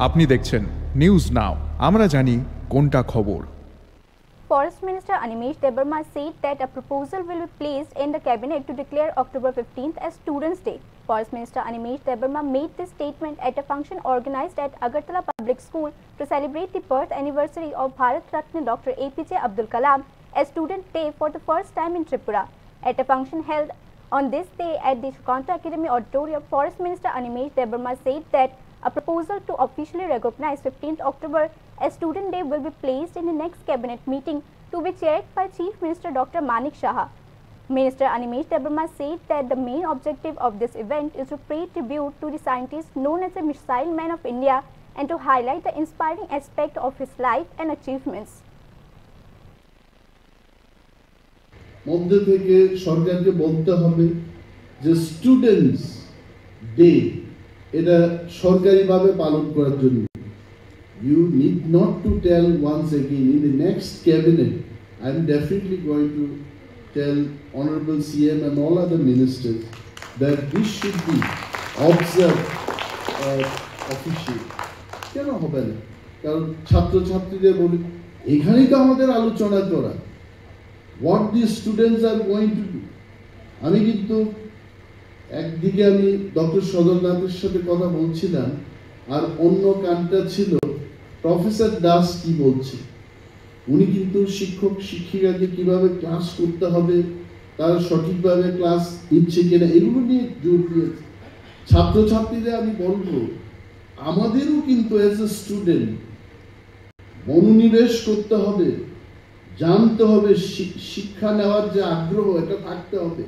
আপনি দেখছেন news now, আমরা জানি কোনটা খবর। Forest Minister Animesh Debarma said that a proposal will be placed in the cabinet to declare October 15th as Students' Day. Forest Minister Animesh Debarma made this statement at a function organized at Agartala Public School to celebrate the birth anniversary of Bharat Ratna Dr. APJ Abdul Kalam as Student Day for the first time in Tripura. At a function held on this day at the Sukanta Academy Auditorium, Forest Minister Animesh Debarma said that a proposal to officially recognize 15th October as Student Day will be placed in the next cabinet meeting to be chaired by Chief Minister Dr. Manik Saha. Minister Animesh Debarma said that the main objective of this event is to pay tribute to the scientist known as the Missile Man of India and to highlight the inspiring aspect of his life and achievements. মধ্যে থেকে সরকারকে বলতে হবে যে students day এটা সরকারিভাবে পালন করার জন্য you need not to tell once again in the next cabinet. I am definitely going to tell Honorable CM and all other ministers that this should be observed officially. কেন হবে না? কারণ ছাত্রছাত্রীদের বলি এখানেই তো আমাদের আলোচনা করা what the students are going to do. আমি কিন্তু একদিকে আমি ডক্টর সদরনাথের সাথে কথা বলছিলাম আর অন্য কানটা ছিল প্রফেসর দাস কি বলছে। উনি কিন্তু শিক্ষক শিক্ষিকাকে কিভাবে ক্লাস করতে হবে, তার সঠিকভাবে ক্লাস দিচ্ছে কিনা এগুলো নিয়ে জোর দিয়েছে। ছাত্রছাত্রীদের আমি বলবো আমাদেরও কিন্তু এজ এ স্টুডেন্ট মনোনিবেশ করতে হবে, জানতে হবে, শিক্ষা নেওয়ার যে আগ্রহ এটা থাকতে হবে।